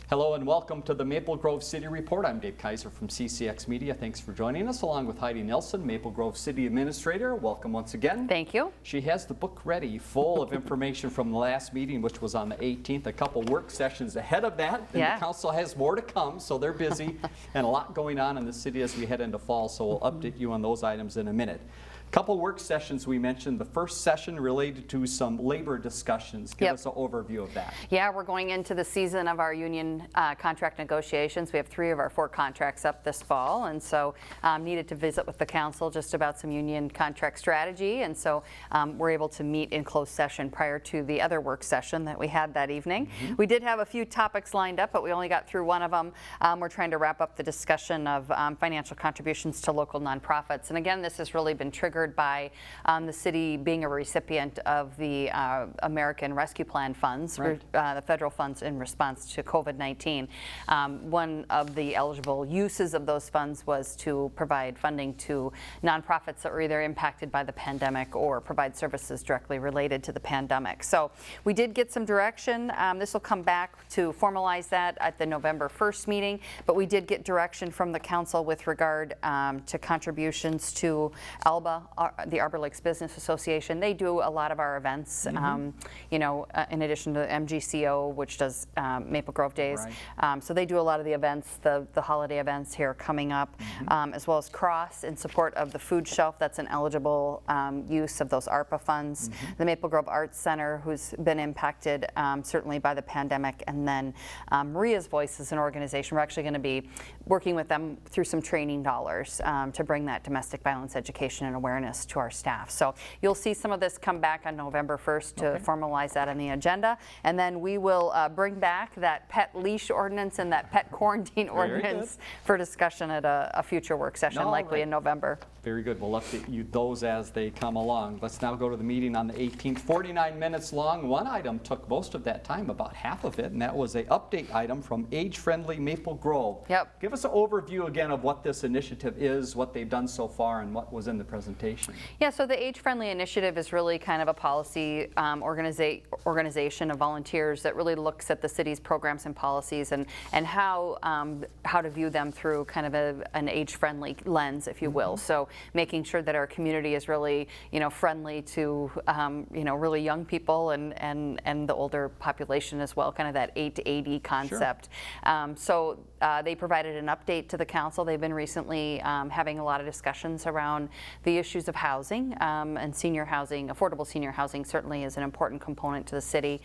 Hello and welcome to the Maple Grove City Report. I'm Dave Kaiser from CCX Media. Thanks for joining us, along with Heidi Nelson, Maple Grove City Administrator. Welcome once again. Thank you. She has the book ready, full of information from the last meeting, which was on the 18th. A couple work sessions ahead of that, and the council has more to come, so they're busy, and a lot going on in the city as we head into fall, so we'll update you on those items in a minute. Couple work sessions we mentioned. The first session related to some labor discussions. Give us an overview of that. Yeah, we're going into the season of our union contract negotiations. We have 3 of our 4 contracts up this fall, and so needed to visit with the council just about some union contract strategy, and so we're able to meet in closed session prior to the other work session that we had that evening. We did have a few topics lined up, but we only got through one of them. We're trying to wrap up the discussion of financial contributions to local nonprofits, and again, this has really been triggered by the city being a recipient of the American Rescue Plan funds, the federal funds in response to COVID-19. One of the eligible uses of those funds was to provide funding to nonprofits that were either impacted by the pandemic or provide services directly related to the pandemic. So we did get some direction. This will come back to formalize that at the November 1st meeting, but we did get direction from the council with regard to contributions to ALBA, the Arbor Lakes Business Association. They do a lot of our events, you know, in addition to MGCO, which does Maple Grove Days. So they do a lot of the events, the holiday events here coming up, as well as Cross in support of the food shelf. That's an eligible use of those ARPA funds. The Maple Grove Arts Center, who's been impacted certainly by the pandemic, and then Maria's Voice is an organization. We're actually going to be working with them through some training dollars to bring that domestic violence education and awareness to our staff. So you'll see some of this come back on November 1st to formalize that on the agenda, and then we will bring back that pet leash ordinance and that pet quarantine ordinance for discussion at a future work session, likely in November. Very good. We'll update you those as they come along. Let's now go to the meeting on the 18th. 49 minutes long. One item took most of that time, about half of it, and that was an update item from Age-Friendly Maple Grove. Give us an overview again of what this initiative is, what they've done so far, and what was in the presentation. Yeah, so the Age-Friendly Initiative is really kind of a policy organization of volunteers that really looks at the city's programs and policies and how to view them through kind of an age-friendly lens, if you will. So making sure that our community is really, you know, friendly to, you know, really young people and the older population as well, kind of that 8 to 80 concept. So they provided an update to the council. They've been recently having a lot of discussions around the issues of housing and senior housing. Affordable senior housing certainly is an important component to the city.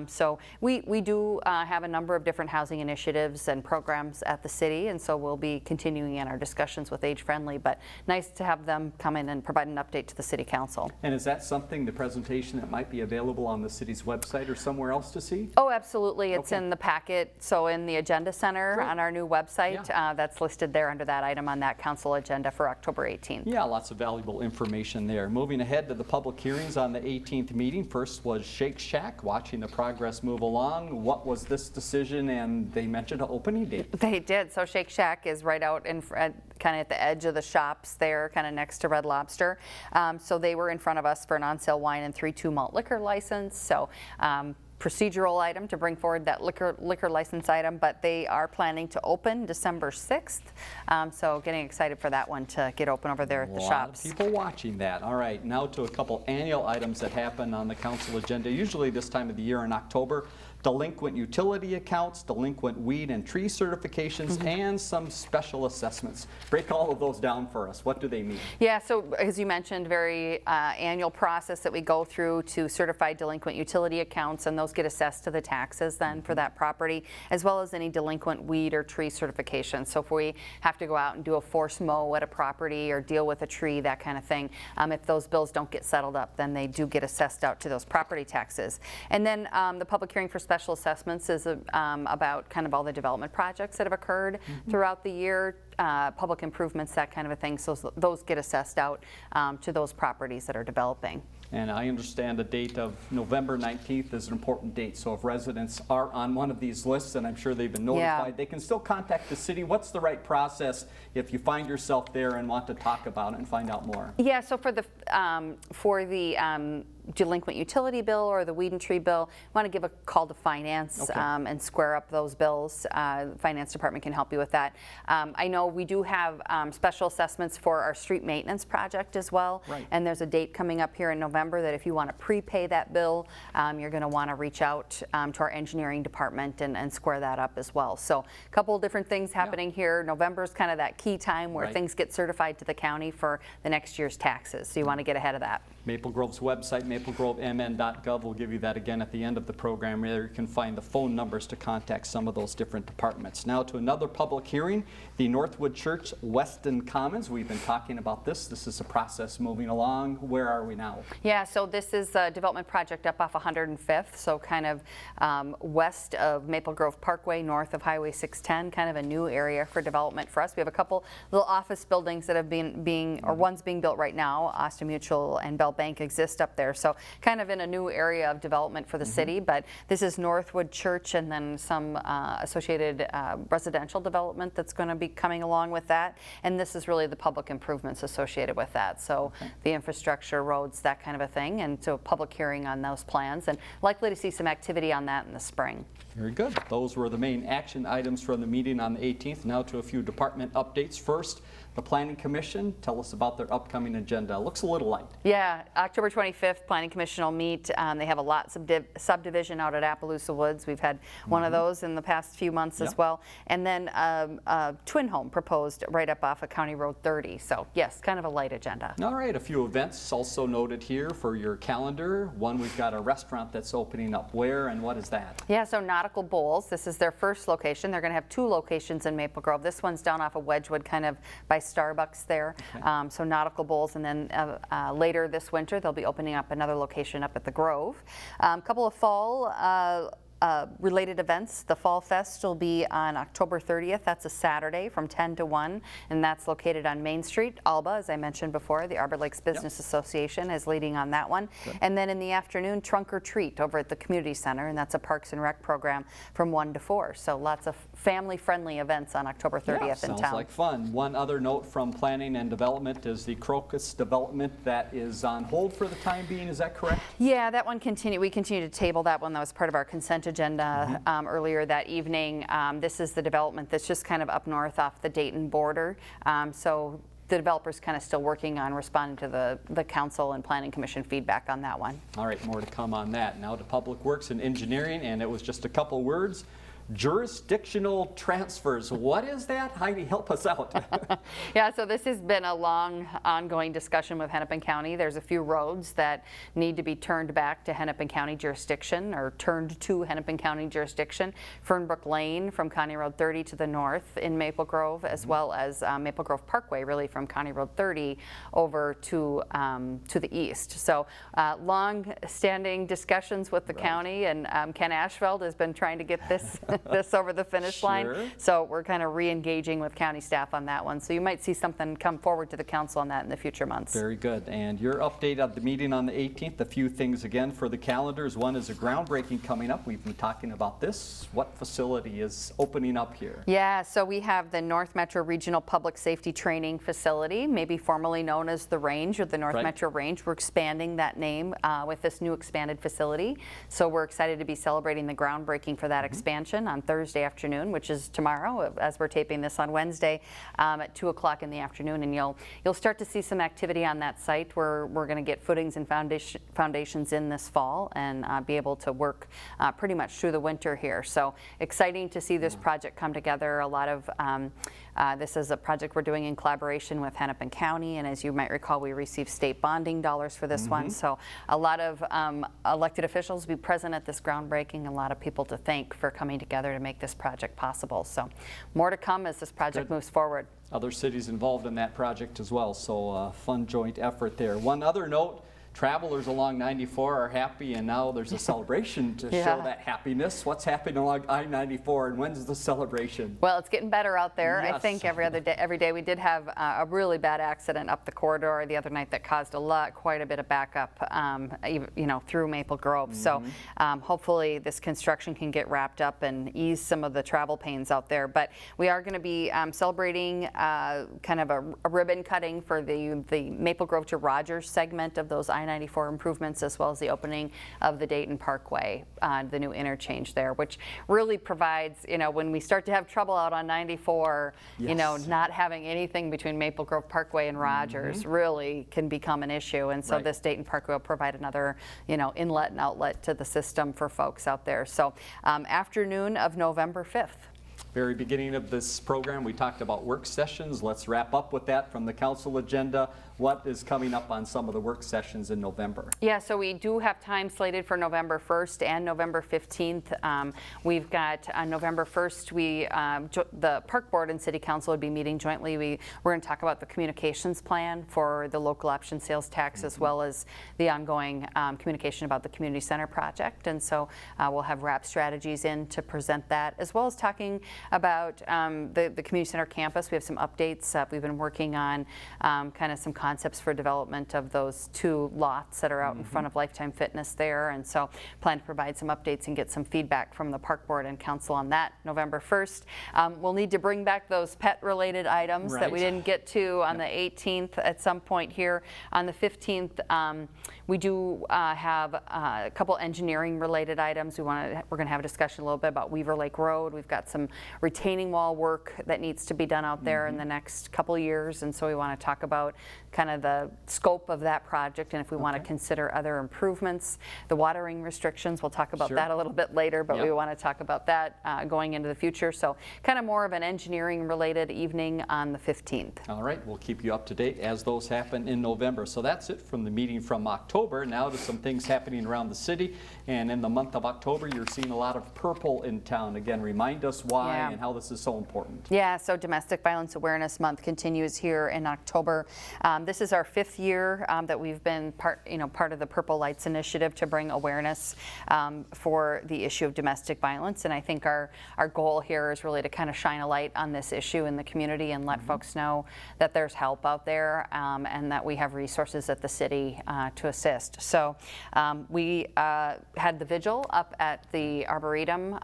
So we do have a number of different housing initiatives and programs at the city, and so we'll be continuing in our discussions with Age Friendly, but nice to have them come in and provide an update to the city council. And is that something, the presentation, that might be available on the city's website or somewhere else to see? Oh, absolutely. It's in the packet, so in the agenda center on our new website. That's listed there under that item on that council agenda for October 18th. Yeah, lots of valuable information there. Moving ahead to the public hearings on the 18th meeting. First was Shake Shack, watching the progress move along. What was this decision? And they mentioned an opening date. They did. So Shake Shack is right out in kind of at the edge of the shops there, kind of next to Red Lobster. So they were in front of us for an on-sale wine and 3-2 malt liquor license. So procedural item to bring forward that liquor license item, but they are planning to open December 6th. So getting excited for that one to get open over there at the shops. A lot of people watching that. All right, now to a couple annual items that happen on the council agenda, usually this time of the year in October. Delinquent utility accounts, delinquent weed and tree certifications, and some special assessments. Break all of those down for us. What do they mean? Yeah, so as you mentioned, very annual process that we go through to certify delinquent utility accounts, and those get assessed to the taxes then for that property, as well as any delinquent weed or tree certification. So if we have to go out and do a force mow at a property or deal with a tree, that kind of thing, if those bills don't get settled up, then they do get assessed out to those property taxes. And then the public hearing for special assessments is about kind of all the development projects that have occurred throughout the year, public improvements, that kind of a thing. So those get assessed out to those properties that are developing. And I understand the date of November 19th is an important date. So if residents are on one of these lists, and I'm sure they've been notified, they can still contact the city. What's the right process if you find yourself there and want to talk about it and find out more? Yeah, so for for the delinquent utility bill or the weed and tree bill, want to give a call to finance and square up those bills. Finance department can help you with that. I know we do have special assessments for our street maintenance project as well. Right. And there's a date coming up here in November that if you want to prepay that bill, you're going to want to reach out to our engineering department and square that up as well. So a couple of different things happening here. November is kind of that key time where things get certified to the county for the next year's taxes. So you want to get ahead of that. Maple Grove's website, maplegrovemn.gov, will give you that again at the end of the program. There you can find the phone numbers to contact some of those different departments. Now to another public hearing, the Northwood Church Weston Commons. We've been talking about this. This is a process moving along. Where are we now? Yeah, so this is a development project up off 105th, so kind of west of Maple Grove Parkway, north of Highway 610, kind of a new area for development for us. We have a couple little office buildings that have been one's being built right now. Osseo Mutual and Bell Bank exist up there, so kind of in a new area of development for the city. But this is Northwood Church and then some associated residential development that's going to be coming along with that. And this is really the public improvements associated with that. So the infrastructure, roads, that kind of a thing. And so a public hearing on those plans, and likely to see some activity on that in the spring. Very good. Those were the main action items from the meeting on the 18th. Now to a few department updates. First, the Planning Commission. Tell us about their upcoming agenda. Looks a little light. Yeah, October 25th, Planning Commission will meet. They have a lot subdivision out at Appaloosa Woods. We've had one of those in the past few months as well. And then a twin home proposed right up off of County Road 30. So yes, kind of a light agenda. All right, a few events also noted here for your calendar. One, we've got a restaurant that's opening up. Where and what is that? Yeah, so Nautical Bowls. This is their first location. They're going to have two locations in Maple Grove. This one's down off of Wedgwood, kind of by Starbucks there. So Nautical Bowls, and then later this winter they'll be opening up another location up at the Grove. A couple of fall related events. The Fall Fest will be on October 30th. That's a Saturday from 10 to 1, and that's located on Main Street. Alba, as I mentioned before, the Arbor Lakes Business Association is leading on that one. Good. And then in the afternoon, Trunk or Treat over at the Community Center, and that's a Parks and Rec program from 1 to 4. So lots of family-friendly events on October 30th in town. Sounds like fun. One other note from Planning and Development is the Crocus development that is on hold for the time being. Is that correct? Yeah, that one we continue to table that one. That was part of our consent agenda earlier that evening. This is the development that's just kind of up north off the Dayton border. So the developer's kind of still working on responding to the council and planning commission feedback on that one. All right, more to come on that. Now to Public Works and Engineering, and it was just a couple words. Jurisdictional transfers. What is that? Heidi, help us out. Yeah, so this has been a long ongoing discussion with Hennepin County. There's a few roads that need to be turned back to Hennepin County jurisdiction, or turned to Hennepin County jurisdiction. Fernbrook Lane from County Road 30 to the north in Maple Grove, as well as Maple Grove Parkway, really from County Road 30 over to the east. So long-standing discussions with the county, and Ken Ashfeld has been trying to get this this over the finish line. So we're kind of re-engaging with county staff on that one. So you might see something come forward to the council on that in the future months. Very good. And your update of the meeting on the 18th, a few things again for the calendars. One is a groundbreaking coming up. We've been talking about this. What facility is opening up here? Yeah, so we have the North Metro Regional Public Safety Training Facility, maybe formerly known as the Range or the North Metro Range. We're expanding that name with this new expanded facility. So we're excited to be celebrating the groundbreaking for that expansion on Thursday afternoon, which is tomorrow, as we're taping this on Wednesday at 2 o'clock in the afternoon. And you'll start to see some activity on that site where we're going to get footings and foundations in this fall and be able to work pretty much through the winter here. So exciting to see this project come together. A lot of this is a project we're doing in collaboration with Hennepin County, and as you might recall, we received state bonding dollars for this one. So a lot of elected officials will be present at this groundbreaking, a lot of people to thank for coming together to make this project possible. So more to come as this project moves forward. Other cities involved in that project as well, so fun joint effort there. One other note, travelers along 94 are happy, and now there's a celebration to show that happiness. What's happening along I-94, and when's the celebration? Well, it's getting better out there. Yes. I think every day. We did have a really bad accident up the corridor the other night that caused quite a bit of backup, through Maple Grove. So hopefully this construction can get wrapped up and ease some of the travel pains out there. But we are going to be celebrating kind of a ribbon cutting for the Maple Grove to Rogers segment of those I-94 improvements, as well as the opening of the Dayton Parkway, the new interchange there, which really provides, when we start to have trouble out on 94, not having anything between Maple Grove Parkway and Rogers really can become an issue. And so this Dayton Parkway will provide another, inlet and outlet to the system for folks out there. So afternoon of November 5th. Very beginning of this program, we talked about work sessions. Let's wrap up with that from the council agenda. What is coming up on some of the work sessions in November? Yeah, so we do have time slated for November 1st and November 15th. We've got on November 1st, the Park Board and City Council would be meeting jointly. We're going to talk about the communications plan for the local option sales tax, as well as the ongoing communication about the community center project. And so we'll have RAP strategies in to present that, as well as talking about the community center campus. We have some updates. We've been working on kind of some concepts for development of those 2 lots that are out in front of Lifetime Fitness there, and so plan to provide some updates and get some feedback from the Park Board and Council on that November 1st. We'll need to bring back those pet-related items that we didn't get to on the 18th at some point here. On the 15th, we do have a couple engineering-related items. We're going to have a discussion a little bit about Weaver Lake Road. We've got some retaining wall work that needs to be done out there in the next couple years, and so we want to talk about kind of the scope of that project and if we want to consider other improvements. The watering restrictions, we'll talk about that a little bit later, but we want to talk about that going into the future. So kind of more of an engineering-related evening on the 15th. All right, we'll keep you up to date as those happen in November. So that's it from the meeting from October. Now to some things happening around the city. And in the month of October, you're seeing a lot of purple in town. Again, remind us why and how this is so important. Yeah, so Domestic Violence Awareness Month continues here in October. This is our 5th year that we've been part of the Purple Lights Initiative to bring awareness for the issue of domestic violence. And I think our goal here is really to kind of shine a light on this issue in the community and let folks know that there's help out there and that we have resources at the city to assist. So we had the vigil up at the Arboretum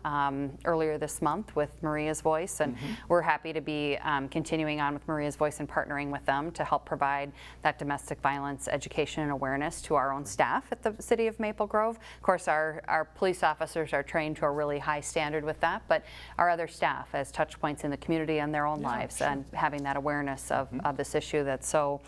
earlier this month with Maria's Voice, and we're happy to be continuing on with Maria's Voice and partnering with them to help provide that domestic violence education and awareness to our own staff at the City of Maple Grove. Of course, our police officers are trained to a really high standard with that, but our other staff as touch points in the community and their own lives, and having that awareness of this issue that so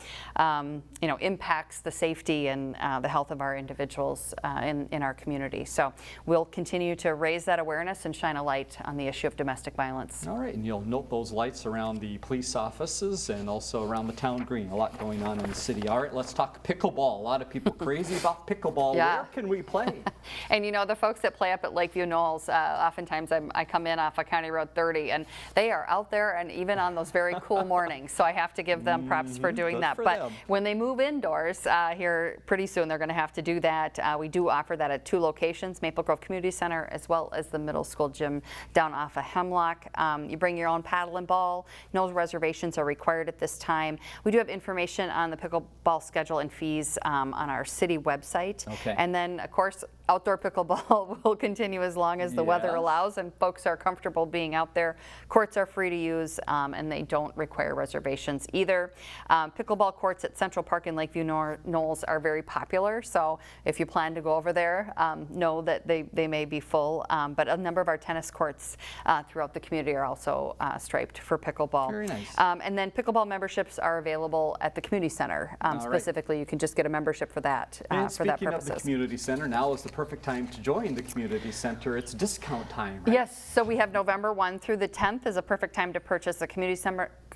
impacts the safety and the health of our individuals in our community. So we'll continue to raise that awareness and shine a light on the issue of domestic violence. All right, and you'll note those lights around the police offices and also around the town green. A lot going on in the city. All right, let's talk pickleball. A lot of people crazy about pickleball. Where can we play? And the folks that play up at Lakeview Knolls, oftentimes I come in off of County Road 30 and they are out there, and even on those very cool mornings. So I have to give them props for doing that. But when they move indoors here pretty soon, they're going to have to do that. We do offer that at 2 locations, Maple Grove Community Center as well as the middle school gym down off of Hemlock. You bring your own paddle and ball. No reservations are required at this time. We do have information on the pickleball schedule and fees on our city website. And then, of course, outdoor pickleball will continue as long as the weather allows and folks are comfortable being out there. Courts are free to use and they don't require reservations either. Pickleball courts at Central Park and Lakeview Knolls are very popular, so if you plan to go over there, know that they may be full, but a number of our tennis courts throughout the community are also striped for pickleball. Very nice. And then pickleball memberships are available at the community center. Specifically, you can just get a membership for that. And for that speaking of the community center, now is the perfect time to join the community center. It's discount time, right? Yes, so we have November 1 through the 10th is a perfect time to purchase a community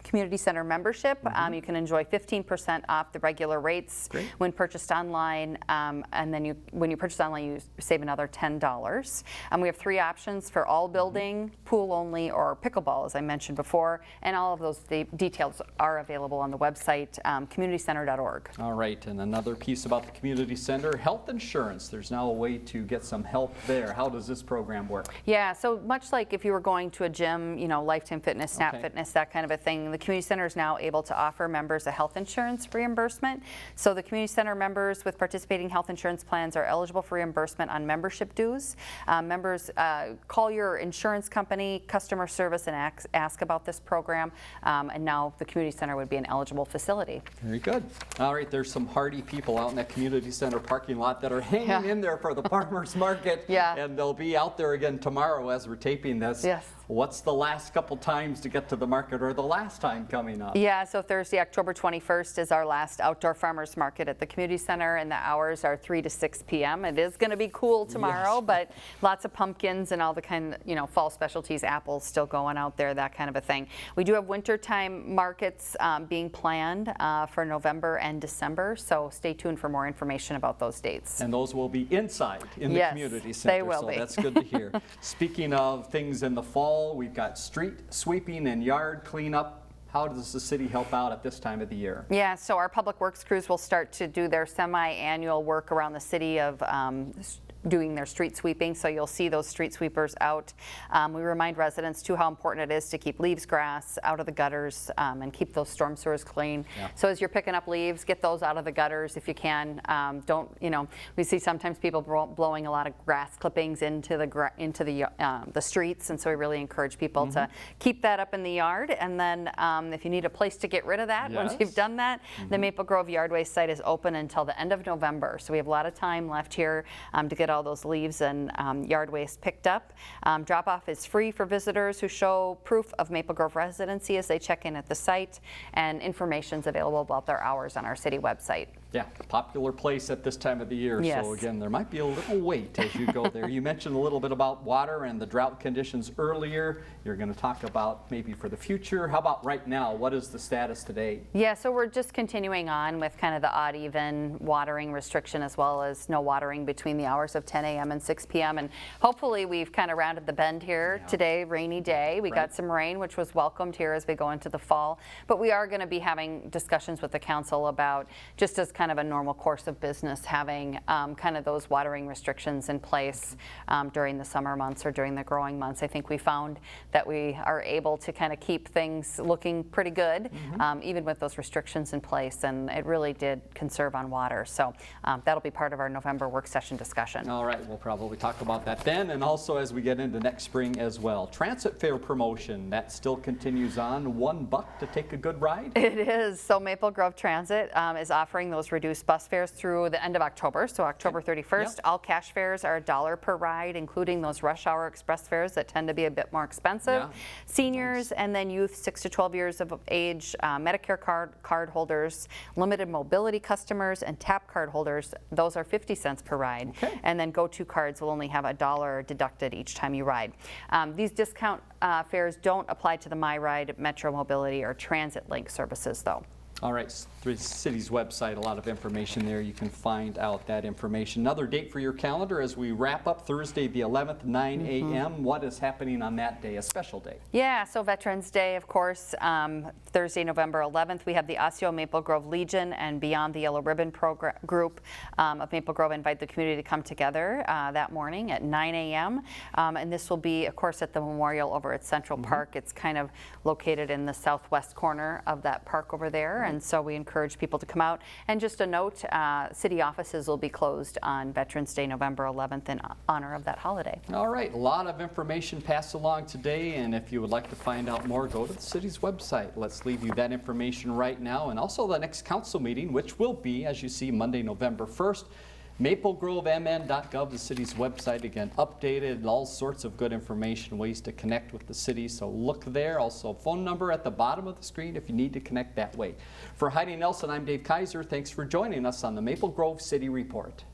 community center membership. You can enjoy 15% off the regular rates when purchased online, and then when you purchase online, you save another $10. We have 3 options for all building, pool only, or pickleball, as I mentioned before, and all of those details are available on the website, communitycenter.org. All right, and another piece about the community center, health insurance. There's now a way to get some help there. How does this program work? Yeah, so much like if you were going to a gym, Lifetime Fitness, Snap Fitness, that kind of a thing, the community center is now able to offer members a health insurance reimbursement. So the community center members with participating health insurance plans are eligible for reimbursement on membership dues. Members call your insurance company customer service and ask about this program, and now the community center would be an eligible facility. Very good. All right, there's some hardy people out in that community center parking lot that are hanging in there for the farmers market, and they'll be out there again tomorrow as we're taping this. Yes. What's the last couple times to get to the market, or the last time coming up? Yeah, so Thursday, October 21st is our last outdoor farmers market at the community center, and the hours are 3 to 6 p.m. It is going to be cool tomorrow, but lots of pumpkins and all the kind of, fall specialties, apples still going out there, that kind of a thing. We do have wintertime markets being planned for November and December, so stay tuned for more information about those dates. And those will be inside in the community center. They will so be. That's good to hear. Speaking of things in the fall, we've got street sweeping and yard cleanup. How does the city help out at this time of the year? Yeah, so our public works crews will start to do their semi-annual work around the city of doing their street sweeping, so you'll see those street sweepers out. We remind residents too how important it is to keep leaves, grass out of the gutters and keep those storm sewers clean. So as you're picking up leaves, get those out of the gutters if you can. Don't, we see sometimes people blowing a lot of grass clippings into the streets, and so we really encourage people to keep that up in the yard. And then if you need a place to get rid of that, once you've done that, the Maple Grove Yard Waste site is open until the end of November. So we have a lot of time left here to get all those leaves and yard waste picked up. Drop-off is free for visitors who show proof of Maple Grove residency as they check in at the site, and information is available about their hours on our city website. Yeah, popular place at this time of the year. Yes. So again, there might be a little wait as you go there. You mentioned a little bit about water and the drought conditions earlier. You're going to talk about maybe for the future. How about right now? What is the status today? Yeah, so we're just continuing on with kind of the odd even watering restriction, as well as no watering between the hours of 10 a.m. and 6 p.m. And hopefully we've kind of rounded the bend here today. Rainy day. We got some rain, which was welcomed here as we go into the fall. But we are going to be having discussions with the council about, just as kind of a normal course of business, having kind of those watering restrictions in place during the summer months or during the growing months. I think we found that we are able to kind of keep things looking pretty good, even with those restrictions in place, and it really did conserve on water. So that'll be part of our November work session discussion. All right, we'll probably talk about that then, and also as we get into next spring as well. Transit fare promotion, that still continues on. $1 to take a good ride? It is. So Maple Grove Transit is offering those reduced bus fares through the end of October, so October 31st. All cash fares are $1 per ride, including those rush hour express fares that tend to be a bit more expensive. Seniors and then youth 6 to 12 years of age, Medicare card holders, limited mobility customers, and TAP card holders, those are 50 cents per ride. And then go-to cards will only have $1 deducted each time you ride. These discount fares don't apply to the MyRide, Metro Mobility, or Transit Link services, though. All right, through the city's website, a lot of information there. You can find out that information. Another date for your calendar as we wrap up Thursday the 11th, 9 a.m. What is happening on that day, a special day? Yeah, so Veterans Day, of course, Thursday, November 11th, we have the Osseo Maple Grove Legion and Beyond the Yellow Ribbon group of Maple Grove invite the community to come together that morning at 9 a.m. And this will be, of course, at the memorial over at Central Park. It's kind of located in the southwest corner of that park over there. And so we encourage people to come out. And just a note, city offices will be closed on Veterans Day, November 11th, in honor of that holiday. All right, a lot of information passed along today, and if you would like to find out more, go to the city's website. Let's leave you that information right now, and also the next council meeting, which will be, as you see, Monday, November 1st. MapleGroveMN.gov, the city's website, again, updated, all sorts of good information, ways to connect with the city, so look there. Also, phone number at the bottom of the screen if you need to connect that way. For Heidi Nelson, I'm Dave Kaiser. Thanks for joining us on the Maple Grove City Report.